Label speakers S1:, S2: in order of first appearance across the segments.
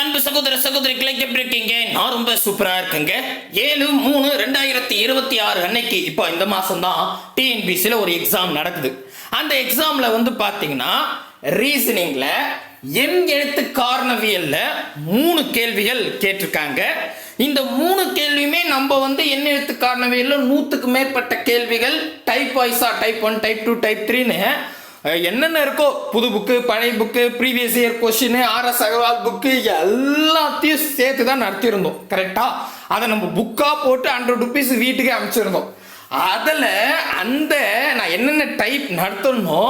S1: அன்பு சகோதர சகோதரிகளை எப்படி இருக்கீங்க? நான் ரொம்ப சூப்பரா இருக்குங்க. 7/3/2026 அன்னைக்கு இப்போ இந்த மாசம் தான் டிஎன்பிசியில் ஒரு எக்ஸாம் நடக்குது. அந்த எக்ஸாம்ல வந்து பாத்தீங்கன்னா ரீசனிங்ல எண் எழுத்து காரணவியல்ல 3 கேள்விகள் கேட்டிருக்காங்க. இந்த 3 கேள்வியுமே நம்ம வந்து எண் எழுத்து காரணவியல்ல 100க்கு மேற்பட்ட கேள்விகள் டைப் வைஸா டைப் 1 டைப் 2 டைப் 3ன்னு என்னென்ன இருக்கோ, புது புக்கு, பழைய book, previous year question, RS Agarwal book எல்லாத்தையும் சேர்த்து தான் நடத்தியிருந்தோம். கரெக்டா? அதை நம்ம புக்கா போட்டு 100 rupees வீட்டுக்கு அனுப்பிச்சிருந்தோம். அதில் நான் என்னென்ன டைப் நடத்தணுமோ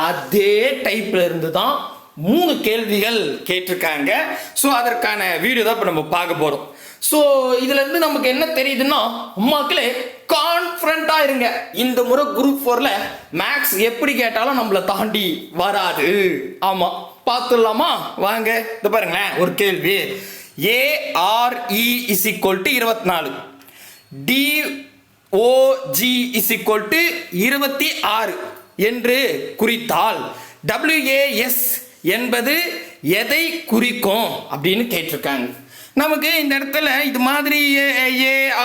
S1: அதே டைப்ல இருந்து தான் 3 கேள்விகள் கேட்டிருக்காங்க. ஸோ அதற்கான வீடியோ தான் இப்போ நம்ம பார்க்க போகிறோம். ஸோ இதுல இருந்து நமக்கு என்ன தெரியுதுன்னா, அம்மாக்களே கான்ஃபிடண்டா இருங்க. இந்த முறை குரூப் 4ல மேக்ஸ் எப்படி கேட்டாலும் நம்மளை தாண்டி வராது. ஆமா, பார்த்துடலாமா? வாங்க. இது பாருங்களேன், ஒரு கேள்வி. ARE = 24, DOG = 26 என்று குறித்தால் WAS என்பது எதை குறிக்கும் அப்படின்னு கேட்டிருக்காங்க. நமக்கு இந்த இடத்துல இது மாதிரி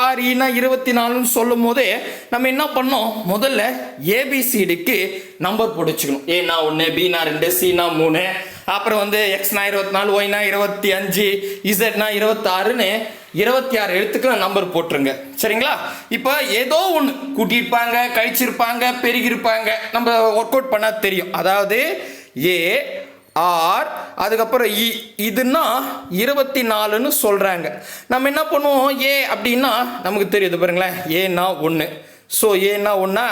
S1: AREனா 24ன்னு சொல்லும் போதே நம்ம என்ன பண்ணோம், முதல்ல ABCDக்கு நம்பர் போட்டு வச்சுக்கணும். ஏனா 1, Bனா 2, Cனா 3, அப்புறம் வந்து Xனா 24, Yனா 25, Zனா 26ன்னு 26 எழுத்துக்கு நம்பர் போட்டுருங்க. சரிங்களா? இப்போ ஏதோ ஒன்று கூட்டியிருப்பாங்க, கழிச்சிருப்பாங்க, பெருகிருப்பாங்க, நம்ம ஒர்க் அவுட் பண்ணா தெரியும். அதாவது AR அதுக்கப்புறம் இதுன்னா 24ன்னு சொல்றாங்க. நம்ம என்ன பண்ணுவோம், A அப்படின்னா நமக்கு தெரியுது பாருங்களேன், ஏனா 1. ஸோ ஏனா 1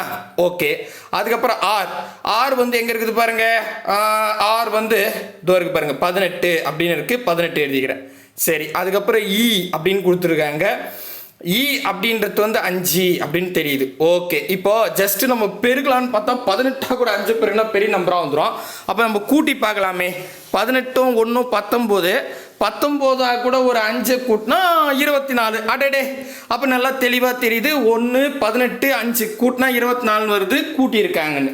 S1: ஓகே. அதுக்கப்புறம் R வந்து எங்க இருக்குது பாருங்க, R வந்து இதோ இருக்கு பாருங்க, 18 அப்படின்னு இருக்கு, 18 எழுதிக்கிறேன். சரி, அதுக்கப்புறம் அப்படின்னு கொடுத்துருக்காங்க. அப்படின்றது வந்து 5 அப்படின்னு தெரியுது. ஓகே, இப்போ ஜஸ்ட் நம்ம பெருக்கலான்னு பார்த்தா 18 கூட 5 பெருக்குனா பெரிய நம்பரா வந்துடும். அப்போ நம்ம கூட்டி பார்க்கலாமே. 18 1 19, 19 கூட ஒரு 5 கூட்டினா 24. அடடே, அப்போ நல்லா தெளிவாக தெரியுது. 1 18 5 கூட்டினா 24 வருது, கூட்டியிருக்காங்கன்னு.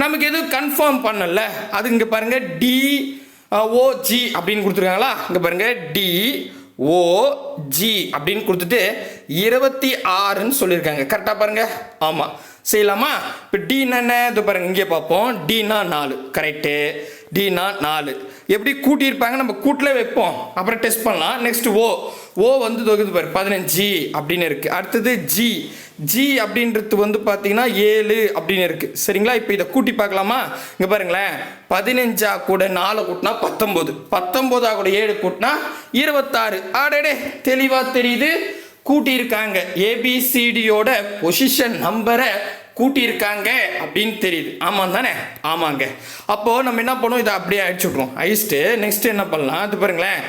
S1: நமக்கு எதுவும் கன்ஃபார்ம் பண்ணல. அது இங்கே பாருங்க, DOG அப்படின்னு கொடுத்துருக்காங்களா, இங்கே பாருங்க DOG அப்படின்னு கொடுத்துட்டு 26ன்னு சொல்லியிருக்காங்க. கரெக்டாக பாருங்க. ஆமாம், செய்யலாமா? இப்போ டீனா என்ன, இது பாருங்க, இங்கே பார்ப்போம். டீனா 4, கரெக்டு. டீனா 4 எப்படி கூட்டியிருப்பாங்க, நம்ம கூட்டில் வைப்போம், அப்புறம் டெஸ்ட் பண்ணலாம். நெக்ஸ்ட் ஓ வந்து தொகுது பாரு 15 அப்படின்னு இருக்கு. அடுத்தது ஜி அப்படின்றது வந்து பார்த்தீங்கன்னா 7 அப்படின்னு இருக்கு. சரிங்களா? இப்போ இதை கூட்டி பார்க்கலாமா? இங்கே பாருங்களேன், 15 கூட 4 கூட்டினா 19, 19 கூட 7 கூட்டினா 26. ஆடே, தெளிவாக தெரியுது, கூட்டியிருக்காங்க. ABCDயோட பொசிஷன் நம்பரை கூட்டியிருக்காங்க அப்படின்னு தெரியுது. ஆமாம் தானே? ஆமாங்க. அப்போது நம்ம என்ன பண்ணுவோம், இதை அப்படியே அடிச்சு விட்ருவோம். அழிச்சிட்டு நெக்ஸ்ட் என்ன பண்ணலாம், அது பாருங்களேன்,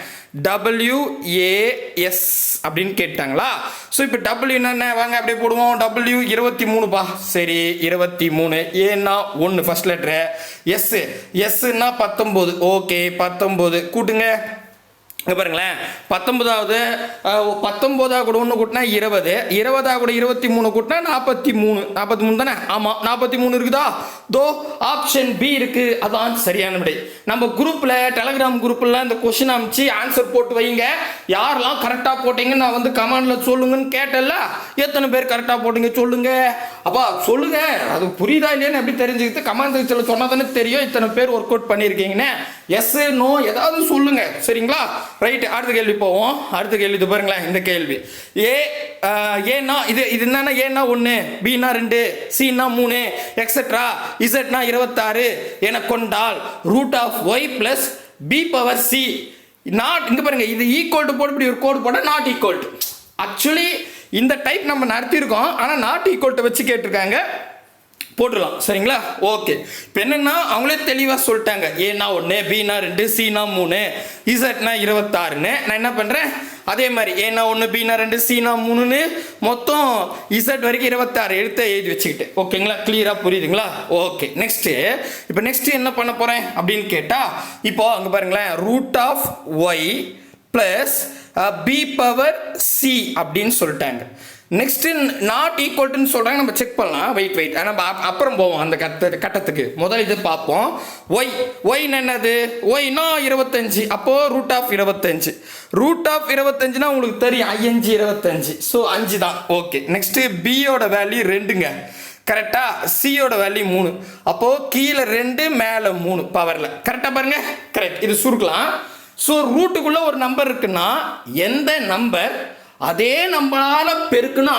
S1: WAS அப்படின்னு கேட்டாங்களா. ஸோ இப்போ W என்னென்ன, வாங்க அப்படியே போடுவோம். W 23பா. சரி, 23. ஏன்னா 1 ஃபர்ஸ்ட் லெட்ரு. எஸ்ன்னா 19. ஓகே, 19 கூட்டுங்க. இங்கே பாருங்களேன், 19வது 19 கூட 1 கூட்டினா 20, 20 கூட 23 கூட்டினா 43. 43 தானே? ஆமாம், 43 இருக்குதா? தோ ஆப்ஷன் பி இருக்கு, அதான் சரியான விடை. நம்ம குரூப்பில், டெலகிராம் குரூப்பில் இந்த கொஸ்டின் அமைச்சு ஆன்சர் போட்டு வைங்க. யாரெல்லாம் கரெக்டாக போட்டீங்கன்னு நான் வந்து கமெண்டில் சொல்லுங்கன்னு கேட்டல. எத்தனை பேர் கரெக்டாக போட்டீங்க சொல்லுங்க. அப்பா சொல்லுங்க, அது புரியுதா இல்லையான்னு எப்படி தெரிஞ்சுக்கிட்டு கமெண்ட் செக்ஷனில் சொன்னால் தானே தெரியும் இத்தனை பேர் ஒர்க் அவுட் பண்ணியிருக்கீங்கன்னு. எஸ் நோ ஏதாவது சொல்லுங்க. சரிங்களா? ரைட், அடுத்த கேள்வி போவோம். அடுத்த கேள்வி இது பாருங்களேன், இந்த கேள்வி. ஏன்னா இது என்னன்னா, ஏன்னா 1, Bனா 2, Cனா 3, எக்ஸெட்ரா Zனா 26 என கொண்டால் √y + B⁻c நாட், இங்க பாருங்க, இது ஈக்குவல் டு போட்டு இப்படி ஒரு கோடு போட நாட் ஈக்குவல் டு. ஆக்சுவலி இந்த டைப் நம்ம நடத்தியிருக்கோம், ஆனால் நாட் ஈக்குவல் டு வச்சு கேட்டிருக்காங்க, போட்டுடலாம். சரிங்களா? ஓகே. இப்போ என்னன்னா அவங்களே தெளிவாக சொல்லிட்டாங்க. ஏனா 1, Bனா 2, Cனா 3, Zனா 26ன்னு. நான் என்ன பண்ணுறேன், அதே மாதிரி ஏனா 1, Bனா 2, Cனா 3ன்னு மொத்தம் Z வரைக்கும் 26 எழுத்த எழுதி வச்சுக்கிட்டு. ஓகேங்களா? கிளியராக புரியுதுங்களா? ஓகே. நெக்ஸ்ட் என்ன பண்ண போகிறேன் அப்படின்னு கேட்டால், இப்போ அங்கே பாருங்களேன், √y plus B power C அப்படின்னு சொல்லிட்டாங்க. நெக்ஸ்ட் நாட் ஈக்குவல்ட்டுன்னு சொல்கிறாங்க. நம்ம செக் பண்ணலாம். வெயிட் நம்ம அப்புறம் போவோம் அந்த கட்டத்துக்கு. முதல் இது பார்ப்போம். ஒய் என்னது? ஒய்னா 25. அப்போது ரூட் ஆஃப் 25 உங்களுக்கு தெரியும் 5 25. ஸோ 5 தான். ஓகே. நெக்ஸ்ட்டு பியோட வேல்யூ 2ங்க. கரெக்டாக. சியோட வேல்யூ 3. அப்போது கீழே 2 மேலே 3 பவரில். கரெக்டாக பாருங்க. கரெக்ட். இது சுருக்கலாம். ஸோ ரூட்டுக்குள்ளே ஒரு நம்பர் இருக்குன்னா எந்த நம்பர் அதே நம்பரால் பெருக்குன்னா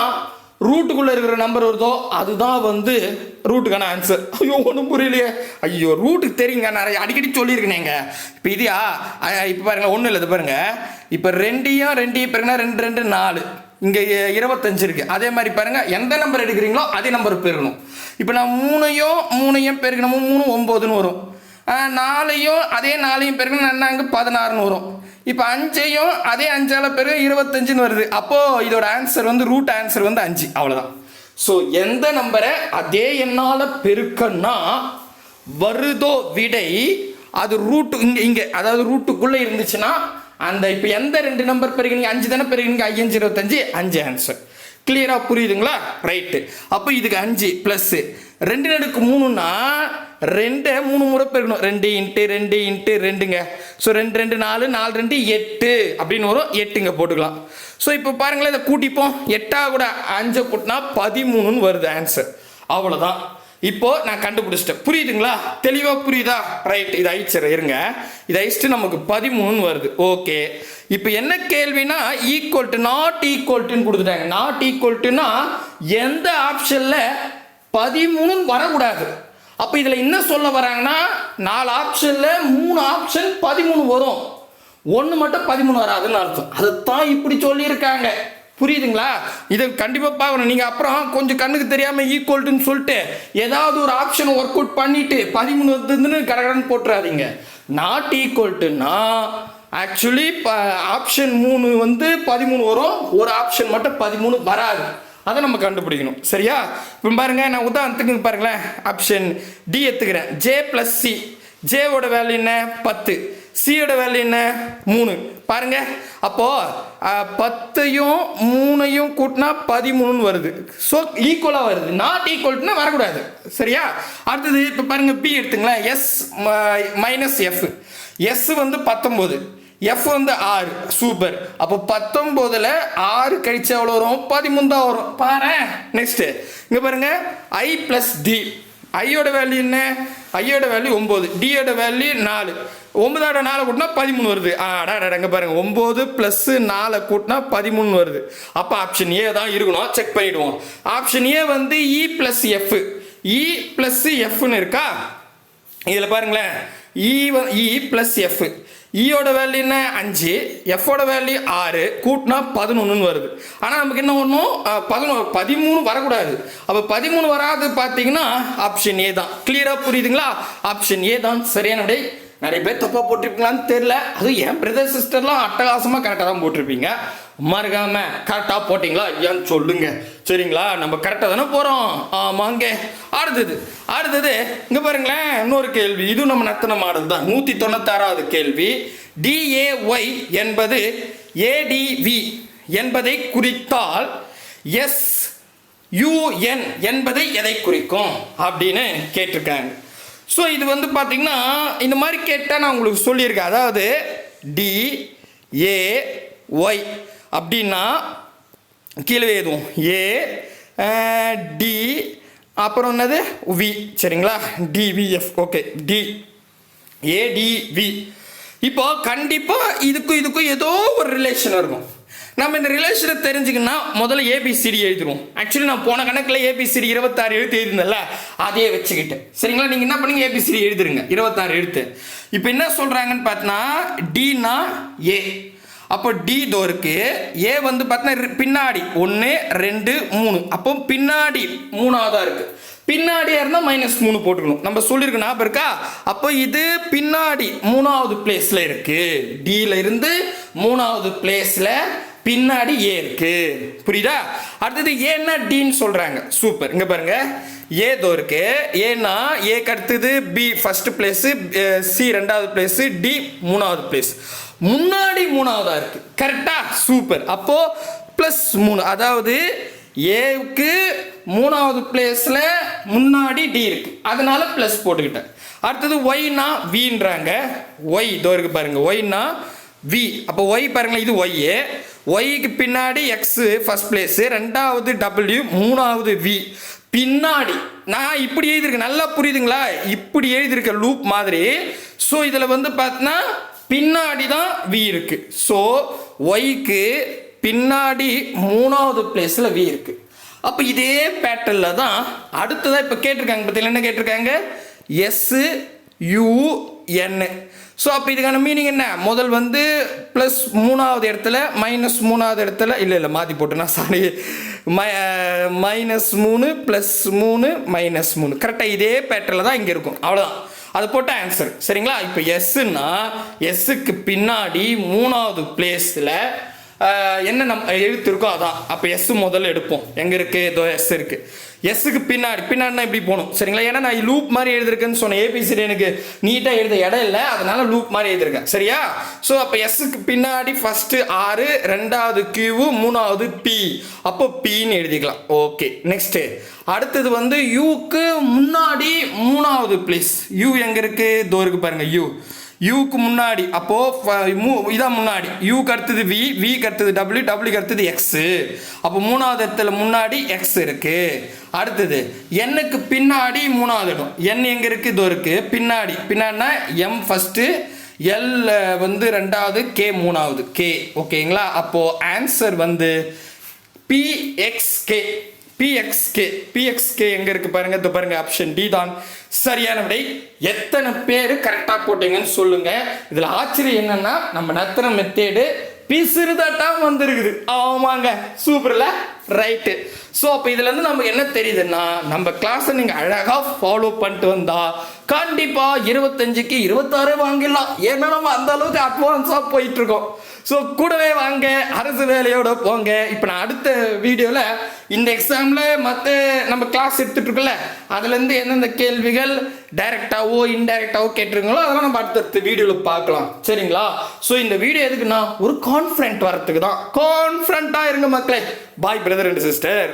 S1: ரூட்டுக்குள்ளே இருக்கிற நம்பர் வருதோ அதுதான் வந்து ரூட்டுக்கான ஆன்சர். ஐயோ ஒன்றும் புரியலையே. ஐயோ ரூட்டுக்கு தெரியுங்க, நிறைய அடிக்கடி சொல்லியிருக்கேங்க. இப்போ இதையா இப்போ பாருங்கள், ஒன்றும் இல்லை. இது பாருங்கள், இப்போ 2 பெருக்குனா 2 2 4. இங்கே 25 இருக்குது. அதே மாதிரி பாருங்கள், எந்த நம்பர் எடுக்கிறீங்களோ அதே நம்பர் பெருக்கணும். இப்போ நான் 3 பெருக்கணும், 3 9ன்னு வரும். 4 அதே 4 பெருக்கணும், அங்கே 16ன்னு வரும். இப்போ 5 அதே 5ஆல் பெருக்க 25ன்னு வருது. அப்போது இதோட ஆன்சர் வந்து ரூட் ஆன்சர் வந்து 5. அவ்வளோதான். ஸோ எந்த நம்பரை அதே எண்ணால் பெருக்கன்னா வருதோ விடை அது ரூட்டு இங்கே அதாவது ரூட்டுக்குள்ளே இருந்துச்சுன்னா அந்த இப்போ எந்த 2 நம்பர் பெருக்கினீங்க? 5 தானே பெருக்கினீங்க. 5 25 5 ஆன்சர். கிளியராக புரியுதுங்களா? ரைட்டு. அப்போ இதுக்கு 5 ப்ளஸ் 2/3ன்னா 2 3 முறை பெருக்கணும். 2 × 2 × 2ங்க. ஸோ 2 2 4 4 2 8 அப்படின்னு வரும். 8ங்க போட்டுக்கலாம். ஸோ இப்போ பாருங்களேன், இதை கூட்டிப்போம். 8 கூட 5 கூட்டினா 13ன்னு வருது ஆன்சர். அவ்வளோதான். இப்போ நான் கண்டுபிடிச்சிட்டேன். புரியுதுங்களா? தெளிவாக புரியுதா? ரைட். இது அழிச்சிடறேன் இருங்க. இது அழிச்சிட்டு நமக்கு 13ன்னு வருது. ஓகே. இப்போ என்ன கேள்வினா நாட் ஈக்குவல்ட்டுன்னு கொடுத்துட்டாங்க. நாட் ஈக்குவல்ட்டுனா எந்த ஆப்ஷனில் 13 வரக்கூடாது. அப்போ இதில் என்ன சொல்ல வராங்கன்னா 4 ஆப்ஷனில் 3 ஆப்ஷன் 13 வரும், 1 மட்டும் 13 வராதுன்னு அர்த்தம். அதைத்தான் இப்படி சொல்லியிருக்காங்க. புரியுதுங்களா? இதை கண்டிப்பாக பார்க்கணும். நீங்கள் அப்புறம் கொஞ்சம் கண்ணுக்கு தெரியாமல் ஈக்குவல்ட்டுன்னு சொல்லிட்டு ஏதாவது ஒரு ஆப்ஷன் ஒர்க் அவுட் பண்ணிவிட்டு 13 வந்துன்னு கடகடன்னு போட்டுறாதீங்க. நாட் ஈக்குவல்ட்டுன்னா ஆக்சுவலி ஆப்ஷன் 3 வந்து 13 வரும், ஒரு ஆப்ஷன் மட்டும் 13 வராது. அதை நம்ம கண்டுபிடிக்கணும். சரியா? இப்போ பாருங்க, நான் உதாரணத்துக்கு பாருங்களேன், ஆப்ஷன் டி எடுத்துக்கிறேன். J plus C. ஜேவோட வேல்யூ என்ன? 10. சியோட வேல்யூ என்ன? 3. பாருங்க, அப்போ 10யும் 3யும் கூட்டினா 13ன்னு வருது. ஸோ ஈக்குவலாக வருது. நாட் ஈக்குவல்ட்டுனா வரக்கூடாது. சரியா? அடுத்தது இப்போ பாருங்க, பி எடுத்துங்களேன். S minus F. எஸ் வந்து 19, எஃப் வந்து 6. சூப்பர். அப்போ 19ல் 6 கழிச்சு எவ்வளோ வரும்? 13 தான் வரும். பாரு. நெக்ஸ்ட் இங்கே பாருங்க, ஐ ப்ளஸ் டி. ஐயோட வேல்யூ என்ன? ஐயோட வேல்யூ 9, டியோட வேல்யூ 4. 9 4 கூட்டினா 13 வருது. அங்கே பாருங்க, 9 + 4 கூட்டினா 13 வருது. அப்போ ஆப்ஷன் ஏ தான் இருக்கணும். செக் பண்ணிடுவோம். ஆப்ஷன் ஏ வந்து இ ப்ளஸ் எஃப். இ ப்ளஸ் எஃப்னு இருக்கா? இதில் பாருங்களேன், இ ப்ளஸ் எஃப். ஈயோட வேல்யூ என்ன? 5, எஃபோட வேல்யூ 6, கூட்டினா 11ன்னு வருது. ஆனால் நமக்கு என்ன ஒன்றும் 13 வரக்கூடாது. அப்போ 13 வராது பார்த்தீங்கன்னா ஆப்ஷன் ஏ தான். கிளியராக புரியுதுங்களா? ஆப்ஷன் ஏ தான் சரியான விடை. நிறைய பேர் தப்பாக போட்டிருப்பீங்களான்னு தெரில. அது என் பிரதர் சிஸ்டர்லாம் அட்டகாசமாக கரெக்டாக தான் போட்டிருப்பீங்க. மறக்காம கரெக்டாக போட்டிங்களா ஐயான்னு சொல்லுங்க. சரிங்களா? நம்ம கரெக்டாக தானே போகிறோம். ஆமாங்க. அடுத்தது இங்கே பாருங்களேன், இன்னொரு கேள்வி. இதுவும் நம்ம நத்தன மாடல் தான். 196வது கேள்வி. டிஏஒய் என்பது ஏடிவி என்பதை குறித்தால் எஸ்யூஎன் என்பதை எதை குறிக்கும் அப்படின்னு கேட்டிருக்காங்க. ஸோ இது வந்து பார்த்தீங்கன்னா இந்த மாதிரி கேட்டால் நான் உங்களுக்கு சொல்லியிருக்கேன். அதாவது டிஏஒய் அப்படின்னா கீழே எழுதுவோம். ஏ டி அப்புறம் என்னது வி. சரிங்களா? டிவிஎஃப். ஓகே. D A D V. இப்போ கண்டிப்பாக இதுக்கும் ஏதோ ஒரு ரிலேஷன் இருக்கும். நம்ம இந்த ரிலேஷனை தெரிஞ்சுக்கணும்னா முதல்ல ஏபிசிடி எழுதிடுவோம். ஆக்சுவலி நான் போன கணக்கில் ஏபிசிடி 26 எழுத்து எழுதிருந்தேன்ல, அதே வச்சுக்கிட்டு. சரிங்களா? நீங்கள் என்ன பண்ணுங்க, ஏபிசிடி எழுதுருங்க 26 எழுத்து. இப்போ என்ன சொல்கிறாங்கன்னு பார்த்தீங்கன்னா டினா ஏ. அப்போ டி தோ இருக்கு. ஏ வந்து பார்த்தீங்கன்னா பின்னாடி 1 2 3. அப்போ பின்னாடி 3ஆவதாக இருக்குது. பின்னாடியாக இருந்தால் -3 போட்டுக்கணும். நம்ம சொல்லியிருக்கோம், ஞாபகம் இருக்கா? அப்போ இது பின்னாடி 3ஆவது பிளேஸில் இருக்குது. டியில் இருந்து 3ஆவது பிளேஸில் பின்னாடி ஏ இருக்கு. புரியுதா? அடுத்தது ஏன்னா டின்னு சொல்கிறாங்க. சூப்பர். இங்கே பாருங்க, ஏ தோ இருக்கு. ஏன்னா ஏக்கு அடுத்தது பி ஃபர்ஸ்ட் பிளேஸு, சி 2வது பிளேஸு, டி 3ஆவது பிளேஸ். முன்னாடி மூணாவதா இருக்கு. கரெக்டா? சூப்பர். அப்போ +3, அதாவது ஏவுக்கு மூணாவது பிளேஸ்ல முன்னாடி டி இருக்கு, அதனால பிளஸ் போட்டுக்கிட்டேன். அடுத்தது ஒய்னா வின்றாங்க. ஒய் இதோ இருக்கு பாருங்க, ஒய்னா வி. அப்போ ஒய் பாருங்களேன், இது ஒய். ஒய்க்கு பின்னாடி எக்ஸ் ஃபர்ஸ்ட் பிளேஸ், ரெண்டாவது டபிள்யூ, மூணாவது வி. பின்னாடி நான் இப்படி எழுதியிருக்கேன், நல்லா புரியுதுங்களா? இப்படி எழுதியிருக்க லூப் மாதிரி. ஸோ இதில் வந்து பார்த்தீங்கன்னா பின்னாடி தான் வி இருக்கு. ஸோ ஒய்க்கு பின்னாடி மூணாவது பிளேஸில் வி இருக்கு. அப்போ இதே பேட்டர்னில் தான் அடுத்ததாக இப்போ கேட்டிருக்காங்க. பார்த்தீங்கன்னா என்ன கேட்டிருக்காங்க? SUN. ஸோ அப்போ இதுக்கான மீனிங் என்ன? முதல் வந்து ப்ளஸ் மூணாவது இடத்துல, மைனஸ் மூணாவது இடத்துல, இல்லை மாற்றி போட்டுனா சாரி, -3 +3 -3. கரெக்டாக இதே பேட்டர்னில் தான் இங்கே இருக்கும். அவ்வளோதான், அது போட்ட ஆன்சர். சரிங்களா? இப்போ எஸ்ன்னா எஸ்ஸுக்கு பின்னாடி மூணாவது பிளேஸில் என்ன நம்ம எழுத்து இருக்கோ அதான். அப்போ எஸ் முதல்ல எடுப்போம். எங்கே இருக்குது? இதோ எஸ் இருக்குது. எஸ்ஸுக்கு பின்னாடினா இப்படி போகணும். சரிங்களா? ஏன்னா நான் லூப் மாதிரி எழுதிருக்கேன்னு சொன்னேன். ஏபிசிடி எனக்கு நீட்டாக எழுத இடம் இல்லை, அதனால லூப் மாதிரி எழுதிருக்கேன். சரியா? ஸோ அப்போ எஸ்ஸுக்கு பின்னாடி ஃபஸ்ட்டு R, ரெண்டாவது Q, மூணாவது P. அப்போ Pன்னு எழுதிக்கலாம். ஓகே, நெக்ஸ்ட்டு அடுத்தது வந்து யூக்கு முன்னாடி மூணாவது பிளேஸ். யூ எங்கே இருக்குது? இதோ இருக்கு பாருங்க, யூக்கு முன்னாடி. அப்போ இதான் முன்னாடி. யூக்கு அடுத்தது வி, விக்கு அடுத்தது டபிள்யூ, டபிள்யூக்கு அடுத்தது எக்ஸ். அப்போ மூணாவது இடத்துல முன்னாடி எக்ஸ் இருக்கு. அடுத்தது என்னுக்கு பின்னாடி மூணாவது இடம். என் எங்க இருக்கு? இதோ இருக்கு பின்னாடினா எம் ஃபர்ஸ்ட், எல் வந்து ரெண்டாவது, கே மூணாவது, கே. ஓகேங்களா? அப்போ ஆன்சர் வந்து PXK. PXK எங்க இருக்கு பாருங்க, இது பாருங்க, ஆப்ஷன் டி தான் சரியான விடை. எத்தனை பேர் கரெக்டா போட்டீங்கன்னு சொல்லுங்க. இதுல ஆச்சரியம் என்னன்னா நம்ம நத்தின மெத்தேடு பிசிறுதாட்டா வந்திருக்குது. ஆமாங்க, சூப்பர்ல, ரைட்டு. ஸோ அப்போ இதுல இருந்து நமக்கு என்ன தெரியுதுன்னா, நம்ம கிளாஸை நீங்க அழகா ஃபாலோ பண்ணிட்டு வந்தா கண்டிப்பா 25க்கு 26 வாங்கிடலாம். ஏன்னா நம்ம அந்த அளவுக்கு அட்வான்ஸா போயிட்டு இருக்கோம். ஸோ கூடவே வாங்க, அரசு வேலையோட போங்க. இப்போ நான் அடுத்த வீடியோவில் இந்த எக்ஸாமில் மற்ற நம்ம கிளாஸ் எடுத்துகிட்டு இருக்கோம்ல, அதுலேருந்து எந்தெந்த கேள்விகள் டைரெக்டாவோ இன்டைரக்டாவோ கேட்டிருக்கீங்களோ அதெல்லாம் நம்ம அடுத்த வீடியோவில் பார்க்கலாம். சரிங்களா? ஸோ இந்த வீடியோ எதுக்குன்னா ஒரு கான்ஃபிடென்ட் வரத்துக்கு தான். கான்ஃபிடென்ட்டாக இருங்க மக்களே. பாய் பிரதர் அண்ட் சிஸ்டர்.